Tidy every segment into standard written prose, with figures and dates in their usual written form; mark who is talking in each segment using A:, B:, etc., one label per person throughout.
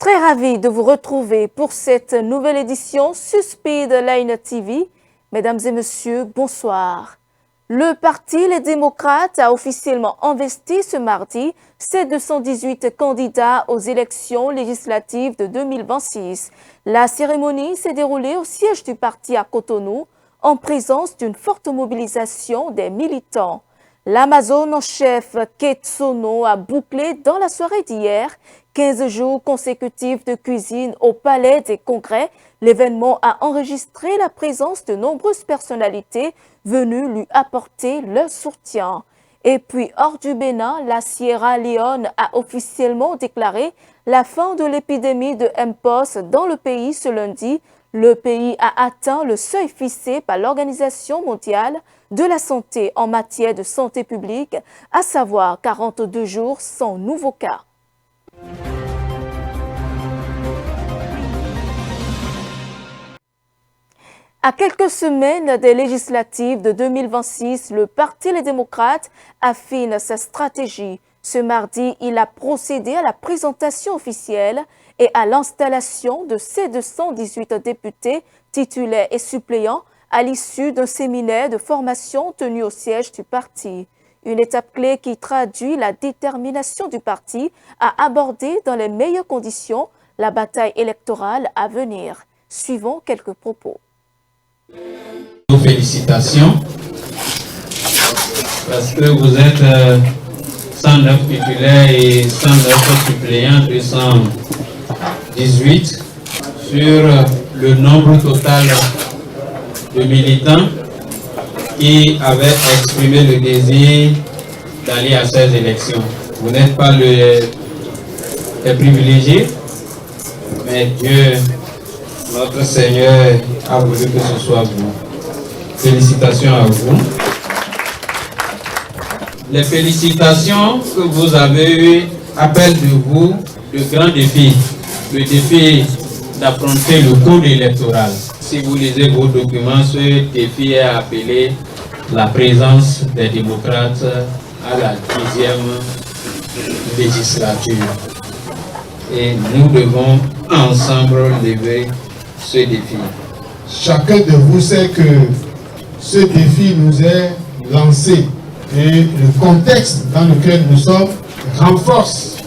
A: Très ravi de vous retrouver pour cette nouvelle édition sur Speedline TV. Mesdames et messieurs, bonsoir. Le Parti Les Démocrates a officiellement investi ce mardi ses 218 candidats aux élections législatives de 2026. La cérémonie s'est déroulée au siège du parti à Cotonou en présence d'une forte mobilisation des militants. L'Amazone en chef Ketsono a bouclé dans la soirée d'hier 15 jours consécutifs de cuisine au Palais des Congrès. L'événement a enregistré la présence de nombreuses personnalités venues lui apporter leur soutien. Et puis, hors du Bénin, la Sierra Leone a officiellement déclaré la fin de l'épidémie de Mpox dans le pays ce lundi. Le pays a atteint le seuil fixé par l'Organisation mondiale de la santé en matière de santé publique, à savoir 42 jours sans nouveaux cas. À quelques semaines des législatives de 2026, le Parti Les Démocrates affine sa stratégie. Ce mardi, il a procédé à la présentation officielle et à l'installation de ses 218 députés titulaires et suppléants à l'issue d'un séminaire de formation tenu au siège du parti. Une étape clé qui traduit la détermination du parti à aborder dans les meilleures conditions la bataille électorale à venir. Suivons quelques propos.
B: Félicitations parce que vous êtes 109 titulaires et 109 suppléants, 218 sur le nombre total de militants qui avaient exprimé le désir d'aller à ces élections. Vous n'êtes pas les privilégiés, mais Dieu, notre Seigneur, a voulu que ce soit vous. Félicitations à vous. Les félicitations que vous avez eues appellent de vous de grands défis. Le défi d'affronter le code électoral. Si vous lisez vos documents, ce défi est appelé la présence des démocrates à la 10e législature. Et nous devons ensemble lever ce défi.
C: Chacun de vous sait que ce défi nous est lancé et le contexte dans lequel nous sommes renforce,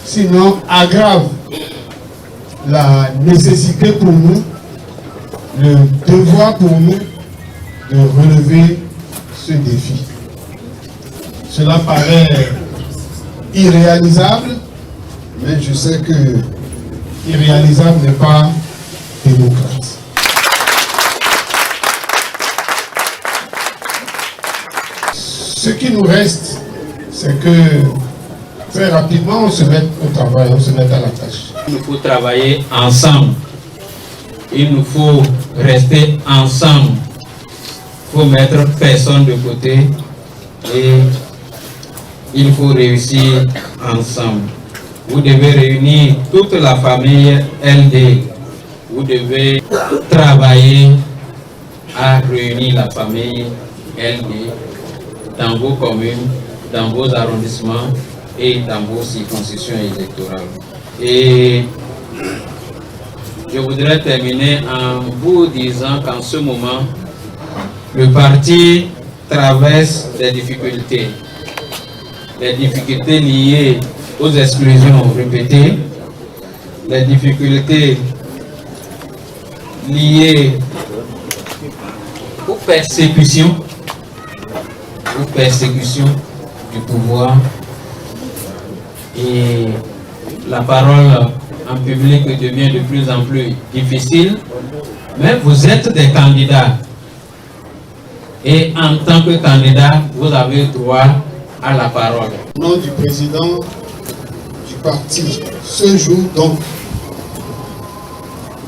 C: sinon aggrave la nécessité pour nous, le devoir pour nous de relever ce défi. Cela paraît irréalisable, mais je sais que irréalisable n'est pas démocrate. Ce qui nous reste, c'est que très rapidement, on se mette au travail, on se mette à la tâche.
B: Il nous faut travailler ensemble. Il nous faut rester ensemble. Il faut mettre personne de côté et il faut réussir ensemble. Vous devez réunir toute la famille LD. Vous devez travailler à réunir la famille LD dans vos communes, dans vos arrondissements et dans vos circonscriptions électorales. Et je voudrais terminer en vous disant qu'en ce moment, le parti traverse des difficultés. Les difficultés liées aux exclusions répétées, les difficultés liées aux persécutions du pouvoir, et la parole en public devient de plus en plus difficile, mais vous êtes des candidats et en tant que candidat, vous avez droit à la parole.
C: Au nom du président du parti, ce jour donc,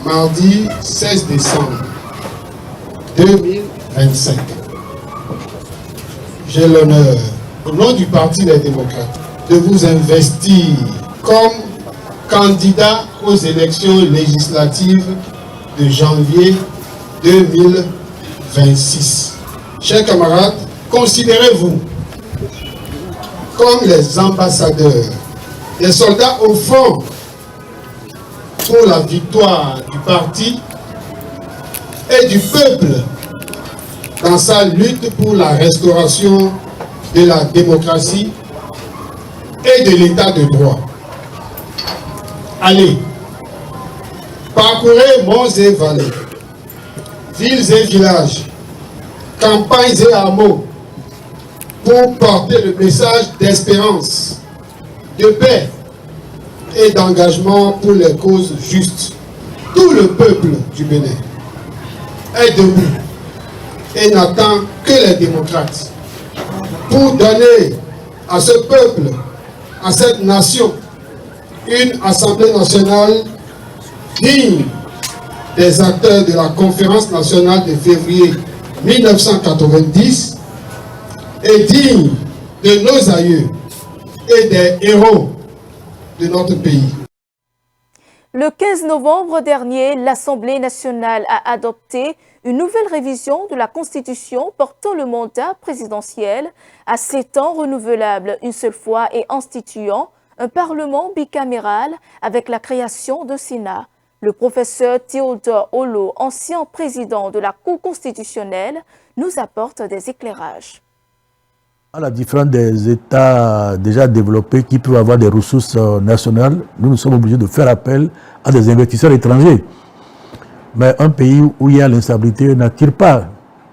C: mardi 16 décembre 2025, j'ai l'honneur, au nom du Parti des démocrates, de vous investir comme candidat aux élections législatives de janvier 2026. Chers camarades, considérez-vous comme les ambassadeurs, les soldats au front pour la victoire du parti et du peuple dans sa lutte pour la restauration de la démocratie et de l'état de droit. Allez, parcourez monts et vallées, villes et villages, campagnes et hameaux, pour porter le message d'espérance, de paix et d'engagement pour les causes justes. Tout le peuple du Bénin est debout et n'attend que les démocrates pour donner à ce peuple, à cette nation, une Assemblée nationale digne des acteurs de la Conférence nationale de février 1990 et digne de nos aïeux et des héros de notre pays.
A: Le 15 novembre dernier, l'Assemblée nationale a adopté une nouvelle révision de la Constitution portant le mandat présidentiel à 7 ans renouvelable une seule fois et instituant un Parlement bicaméral avec la création d'un Sénat. Le professeur Théodore Olo, ancien président de la Cour constitutionnelle, nous apporte des éclairages.
D: À la différence des États déjà développés qui peuvent avoir des ressources nationales, nous sommes obligés de faire appel à des investisseurs étrangers. Mais un pays où il y a l'instabilité n'attire pas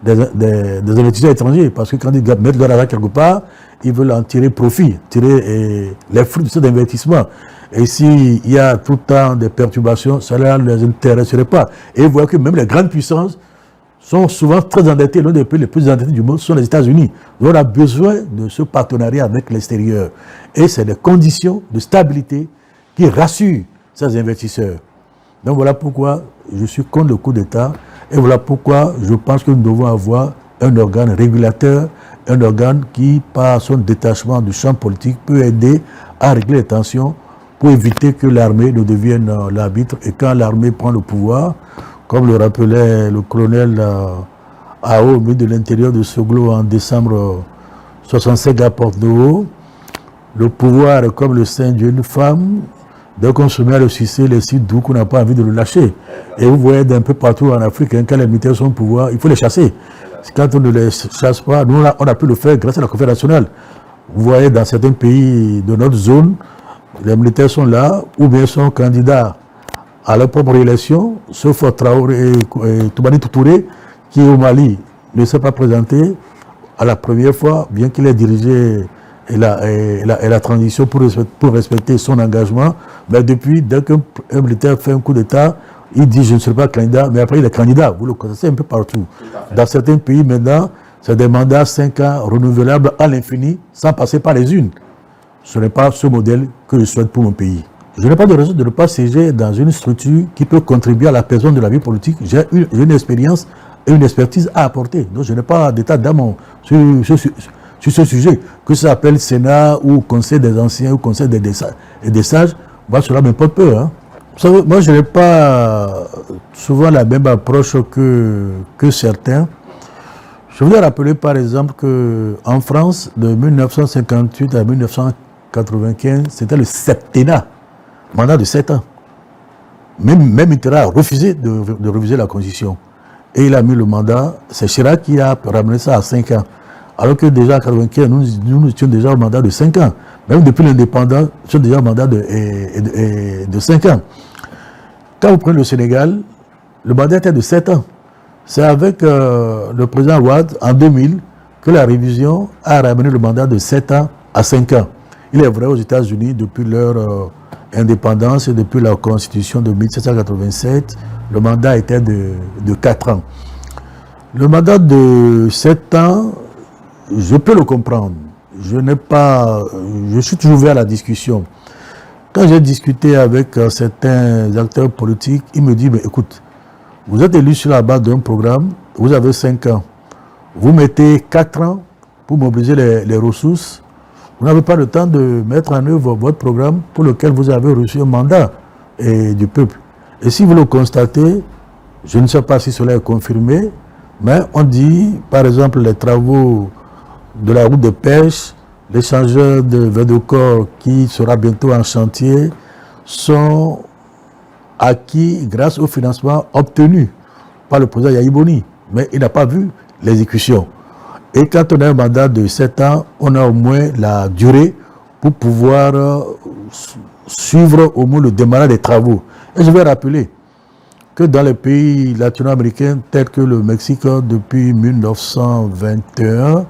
D: des investisseurs étrangers parce que quand ils mettent leur argent quelque part, ils veulent en tirer profit, tirer les fruits de cet investissement. Et s'il y a tout le temps des perturbations, cela ne les intéresserait pas. Et vous voyez que même les grandes puissances sont souvent très endettés. L'un des pays les plus endettés du monde sont les États-Unis. Donc on a besoin de ce partenariat avec l'extérieur. Et c'est des conditions de stabilité qui rassurent ces investisseurs. Donc voilà pourquoi je suis contre le coup d'État. Et voilà pourquoi je pense que nous devons avoir un organe régulateur, un organe qui, par son détachement du champ politique, peut aider à régler les tensions pour éviter que l'armée ne devienne l'arbitre. Et quand l'armée prend le pouvoir, comme le rappelait le colonel Ao, ministre de l'Intérieur de Soglo en décembre 65 à Porto, le pouvoir est comme le sein d'une femme. Dès qu'on se met à le sucer, les sites d'où qu'on n'a pas envie de le lâcher. Et vous voyez d'un peu partout en Afrique, quand les militaires sont au pouvoir, il faut les chasser. Quand on ne les chasse pas, nous on a pu le faire grâce à la Confédération nationale. Vous voyez dans certains pays de notre zone, les militaires sont là, ou bien sont candidats à leur propre élection, sauf Traoré et Toubani Touré, qui au Mali ne s'est pas présenté à la première fois, bien qu'il ait dirigé la transition pour respecter son engagement. Mais depuis, dès qu'un militaire fait un coup d'État, il dit je ne serai pas candidat, mais après il est candidat. Vous le connaissez un peu partout. Dans certains pays maintenant, c'est des mandats 5 ans renouvelables à l'infini, sans passer par les unes. Ce n'est pas ce modèle que je souhaite pour mon pays. Je n'ai pas de raison de ne pas siéger dans une structure qui peut contribuer à la personne de la vie politique. J'ai une expérience et une expertise à apporter. Donc je n'ai pas d'état d'âme sur ce sujet. Que ça s'appelle Sénat ou Conseil des anciens ou Conseil des sages, moi cela me porte peur. Hein. Vous savez, moi je n'ai pas souvent la même approche que certains. Je voudrais rappeler par exemple qu'en France, de 1958 à 1995, c'était le septennat. Mandat de 7 ans. Même Mitterrand a refusé de réviser la Constitution. Et il a mis le mandat, c'est Chirac qui a ramené ça à 5 ans. Alors que déjà en 1995, nous étions déjà au mandat de 5 ans. Même depuis l'indépendance, nous sommes déjà au mandat de 5 ans. Quand vous prenez le Sénégal, le mandat était de 7 ans. C'est avec le président Ouad, en 2000, que la révision a ramené le mandat de 7 ans à 5 ans. Il est vrai, aux États-Unis, depuis leur indépendance et depuis la Constitution de 1787, le mandat était de 4 ans. Le mandat de 7 ans, je peux le comprendre. Je suis toujours ouvert à la discussion. Quand j'ai discuté avec certains acteurs politiques, ils me disent, mais écoute, vous êtes élu sur la base d'un programme, vous avez 5 ans. Vous mettez 4 ans pour mobiliser les ressources. Vous n'avez pas le temps de mettre en œuvre votre programme pour lequel vous avez reçu un mandat du peuple. Et si vous le constatez, je ne sais pas si cela est confirmé, mais on dit, par exemple, les travaux de la route de pêche, l'échangeur de Védocor qui sera bientôt en chantier, sont acquis grâce au financement obtenu par le président Yahya Boni. Mais il n'a pas vu l'exécution. Et quand on a un mandat de 7 ans, on a au moins la durée pour pouvoir suivre au moins le démarrage des travaux. Et je vais rappeler que dans les pays latino-américains tels que le Mexique, depuis 1921,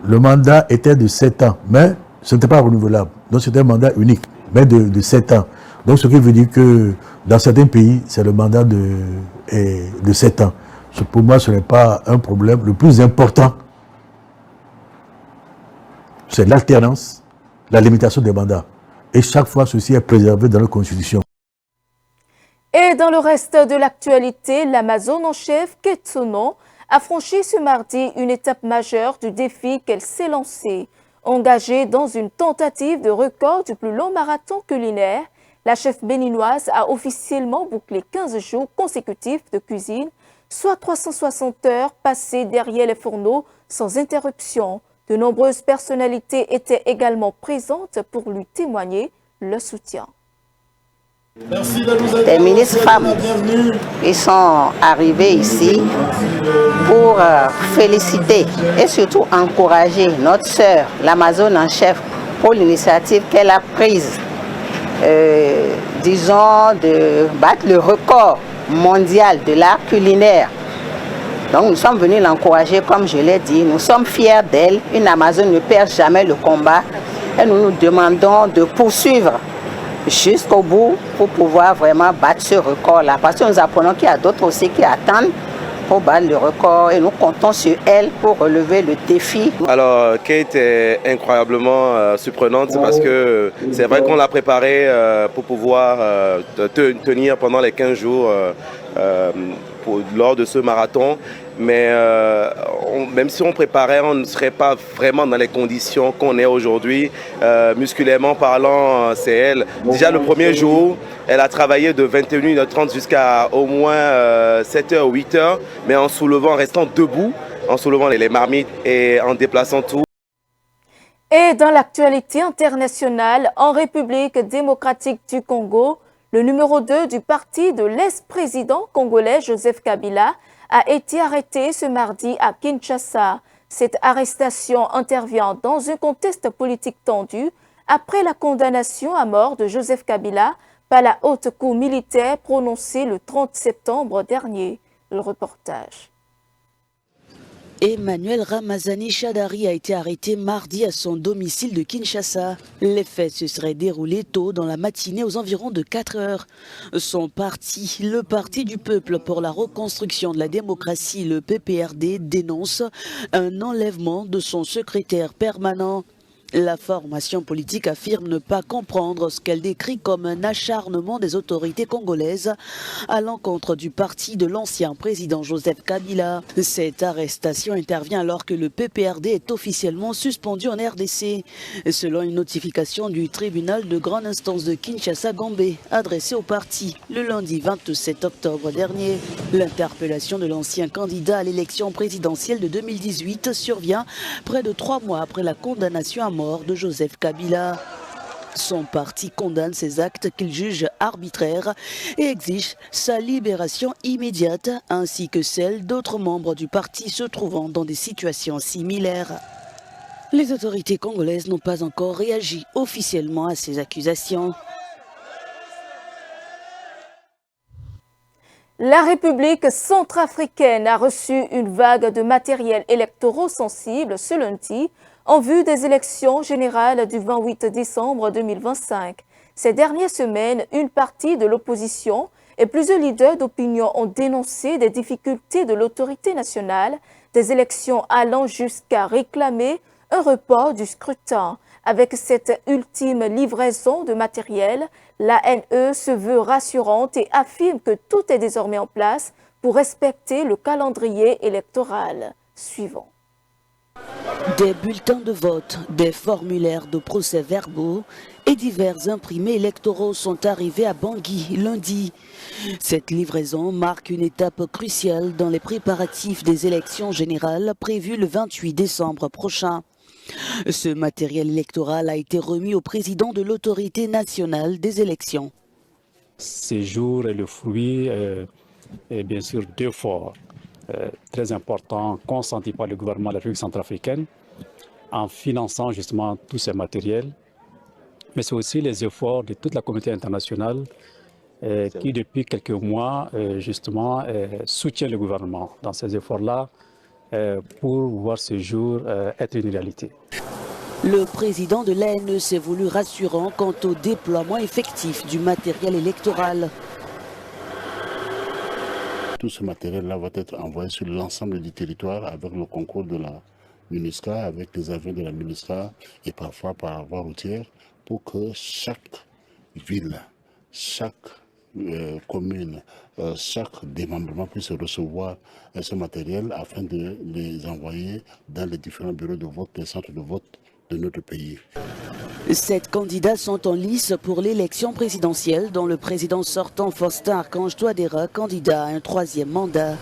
D: le mandat était de 7 ans, mais ce n'était pas renouvelable. Donc c'était un mandat unique, mais de 7 ans. Donc ce qui veut dire que dans certains pays, c'est le mandat de 7 ans. Pour moi, ce n'est pas un problème. Le plus important, c'est l'alternance, la limitation des mandats. Et chaque fois, ceci est préservé dans la Constitution.
A: Et dans le reste de l'actualité, l'Amazone en chef, Ketsono, a franchi ce mardi une étape majeure du défi qu'elle s'est lancée. Engagée dans une tentative de record du plus long marathon culinaire, la chef béninoise a officiellement bouclé 15 jours consécutifs de cuisine, soit 360 heures passées derrière les fourneaux sans interruption. De nombreuses personnalités étaient également présentes pour lui témoigner leur soutien.
E: Merci de nous les ministres femmes, ils sont arrivés ici pour féliciter et surtout encourager notre sœur, l'Amazone en chef, pour l'initiative qu'elle a prise, disons, de battre le record mondial de l'art culinaire. Donc nous sommes venus l'encourager, comme je l'ai dit, nous sommes fiers d'elle. Une Amazone ne perd jamais le combat et nous nous demandons de poursuivre jusqu'au bout pour pouvoir vraiment battre ce record-là. Parce que nous apprenons qu'il y a d'autres aussi qui attendent pour battre le record et nous comptons sur elle pour relever le défi.
F: Alors Kate est incroyablement surprenante parce que c'est vrai qu'on l'a préparée pour pouvoir tenir pendant les 15 jours lors de ce marathon. Mais même si on préparait, on ne serait pas vraiment dans les conditions qu'on est aujourd'hui. Musculairement parlant, c'est elle. Déjà le premier jour, elle a travaillé de 21h30 jusqu'à au moins 7h, 8h, mais en soulevant, en restant debout, en soulevant les marmites et en déplaçant tout.
A: Et dans l'actualité internationale, en République démocratique du Congo, le numéro 2 du parti de l'ex-président congolais Joseph Kabila a été arrêté ce mardi à Kinshasa. Cette arrestation intervient dans un contexte politique tendu après la condamnation à mort de Joseph Kabila par la haute cour militaire prononcée le 30 septembre dernier. Le reportage.
G: Emmanuel Ramazani Shadari a été arrêté mardi à son domicile de Kinshasa. Les faits se seraient déroulés tôt dans la matinée aux environs de 4 heures. Son parti, le Parti du peuple pour la reconstruction de la démocratie, le PPRD, dénonce un enlèvement de son secrétaire permanent. La formation politique affirme ne pas comprendre ce qu'elle décrit comme un acharnement des autorités congolaises à l'encontre du parti de l'ancien président Joseph Kabila. Cette arrestation intervient alors que le PPRD est officiellement suspendu en RDC, selon une notification du tribunal de grande instance de Kinshasa-Gombe adressée au parti le lundi 27 octobre dernier. L'interpellation de l'ancien candidat à l'élection présidentielle de 2018 survient près de 3 mois après la condamnation à mort de Joseph Kabila. Son parti condamne ces actes qu'il juge arbitraires et exige sa libération immédiate ainsi que celle d'autres membres du parti se trouvant dans des situations similaires. Les autorités congolaises n'ont pas encore réagi officiellement à ces accusations.
A: La République centrafricaine a reçu une vague de matériel électoraux sensible ce lundi en vue des élections générales du 28 décembre 2025. Ces dernières semaines, une partie de l'opposition et plusieurs leaders d'opinion ont dénoncé des difficultés de l'autorité nationale, des élections allant jusqu'à réclamer un report du scrutin. Avec cette ultime livraison de matériel, l'ANE se veut rassurante et affirme que tout est désormais en place pour respecter le calendrier électoral suivant.
G: Des bulletins de vote, des formulaires de procès-verbaux et divers imprimés électoraux sont arrivés à Bangui lundi. Cette livraison marque une étape cruciale dans les préparatifs des élections générales prévues le 28 décembre prochain. Ce matériel électoral a été remis au président de l'autorité nationale des élections.
H: Ce jour est le fruit, et bien sûr, d'efforts très importants consentis par le gouvernement de la République centrafricaine en finançant justement tous ces matériels. Mais c'est aussi les efforts de toute la communauté internationale qui, depuis quelques mois, justement, soutient le gouvernement dans ces efforts-là pour voir ce jour être une réalité.
G: Le président de l'ANE s'est voulu rassurant quant au déploiement effectif du matériel électoral.
I: Tout ce matériel-là va être envoyé sur l'ensemble du territoire avec le concours de la MINUSCA, avec les avions de la MINUSCA et parfois par voie routière pour que chaque ville, chaque commune, chaque démembrement puisse recevoir ce matériel afin de les envoyer dans les différents bureaux de vote, les centres de vote de notre pays.
G: 7 candidats sont en lice pour l'élection présidentielle dont le président sortant Faustin Archange Touadéra, candidat à un 3e mandat.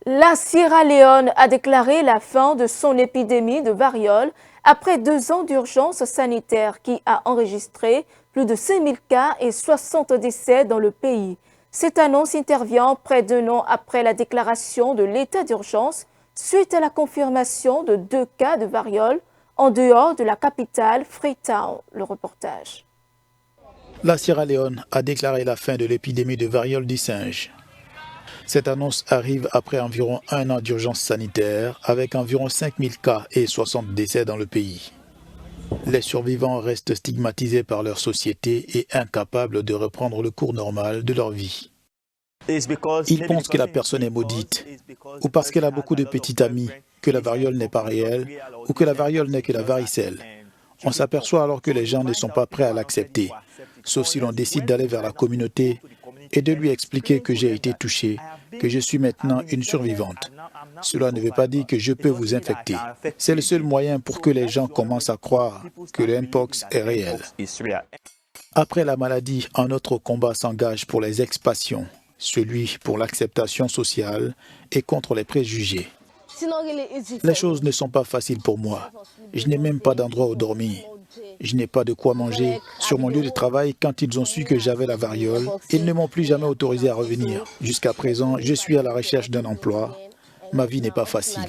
A: La Sierra Leone a déclaré la fin de son épidémie de variole après 2 ans d'urgence sanitaire qui a enregistré plus de 5000 cas et 60 décès dans le pays. Cette annonce intervient près d'1 an après la déclaration de l'état d'urgence suite à la confirmation de 2 cas de variole en dehors de la capitale Freetown. Le reportage.
J: La Sierra Leone a déclaré la fin de l'épidémie de variole du singe. Cette annonce arrive après environ 1 an d'urgence sanitaire, avec environ 5000 cas et 60 décès dans le pays. Les survivants restent stigmatisés par leur société et incapables de reprendre le cours normal de leur vie. Ils pensent que la personne est maudite, ou parce qu'elle a beaucoup de petits amis, que la variole n'est pas réelle, ou que la variole n'est que la varicelle. On s'aperçoit alors que les gens ne sont pas prêts à l'accepter, sauf si l'on décide d'aller vers la communauté et de lui expliquer que j'ai été touché, que je suis maintenant une survivante. Cela ne veut pas dire que je peux vous infecter. C'est le seul moyen pour que les gens commencent à croire que le Mpox est réel. Après la maladie, un autre combat s'engage pour les ex-patients, celui pour l'acceptation sociale et contre les préjugés. Les choses ne sont pas faciles pour moi. Je n'ai même pas d'endroit où dormir. Je n'ai pas de quoi manger. Sur mon lieu de travail, quand ils ont su que j'avais la variole, ils ne m'ont plus jamais autorisé à revenir. Jusqu'à présent, je suis à la recherche d'un emploi. Ma vie n'est pas facile.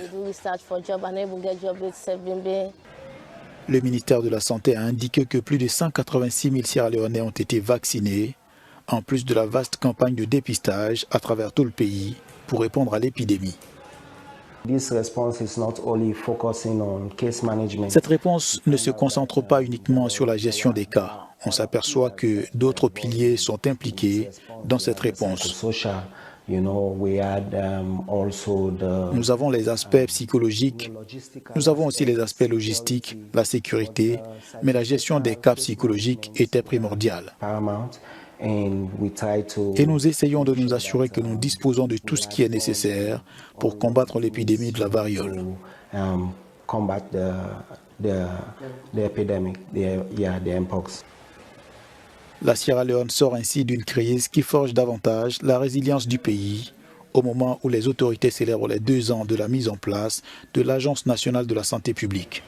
J: Le ministère de la Santé a indiqué que plus de 186 000 Sierra-Léonais ont été vaccinés, en plus de la vaste campagne de dépistage à travers tout le pays pour répondre à l'épidémie. Cette réponse ne se concentre pas uniquement sur la gestion des cas. On s'aperçoit que d'autres piliers sont impliqués dans cette réponse. Nous avons les aspects psychologiques, nous avons aussi les aspects logistiques, la sécurité, mais la gestion des cas psychologiques était primordiale. Et nous essayons de nous assurer que nous disposons de tout ce qui est nécessaire pour combattre l'épidémie de la variole. La Sierra Leone sort ainsi d'une crise qui forge davantage la résilience du pays au moment où les autorités célèbrent les 2 ans de la mise en place de l'Agence nationale de la santé publique.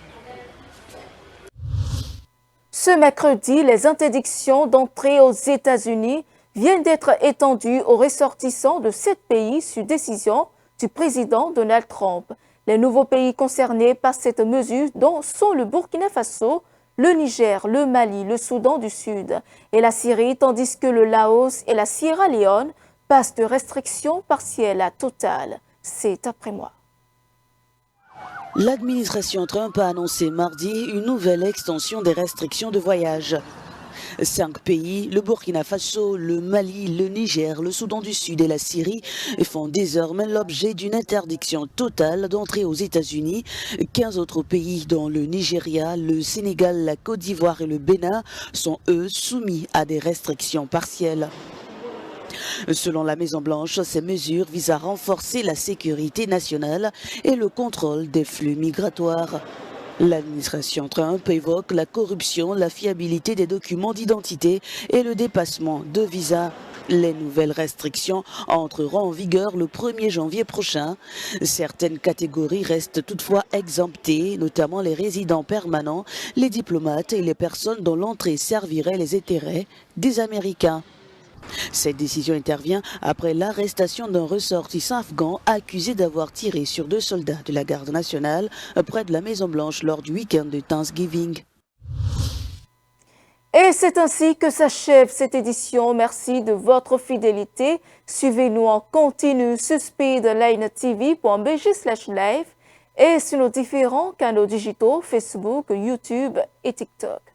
A: Ce mercredi, les interdictions d'entrée aux États-Unis viennent d'être étendues aux ressortissants de 7 pays sur décision du président Donald Trump. Les nouveaux pays concernés par cette mesure dont sont le Burkina Faso, le Niger, le Mali, le Soudan du Sud et la Syrie, tandis que le Laos et la Sierra Leone passent de restrictions partielles à totales. C'est après moi.
G: L'administration Trump a annoncé mardi une nouvelle extension des restrictions de voyage. 5 pays, le Burkina Faso, le Mali, le Niger, le Soudan du Sud et la Syrie, font désormais l'objet d'une interdiction totale d'entrée aux États-Unis. 15 autres pays, dont le Nigeria, le Sénégal, la Côte d'Ivoire et le Bénin, sont eux soumis à des restrictions partielles. Selon la Maison-Blanche, ces mesures visent à renforcer la sécurité nationale et le contrôle des flux migratoires. L'administration Trump évoque la corruption, la fiabilité des documents d'identité et le dépassement de visas. Les nouvelles restrictions entreront en vigueur le 1er janvier prochain. Certaines catégories restent toutefois exemptées, notamment les résidents permanents, les diplomates et les personnes dont l'entrée servirait les intérêts des Américains. Cette décision intervient après l'arrestation d'un ressortissant afghan accusé d'avoir tiré sur 2 soldats de la garde nationale près de la Maison-Blanche lors du week-end de Thanksgiving.
A: Et c'est ainsi que s'achève cette édition. Merci de votre fidélité. Suivez-nous en continu sur speedlinetv.bg/live et sur nos différents canaux digitaux Facebook, YouTube et TikTok.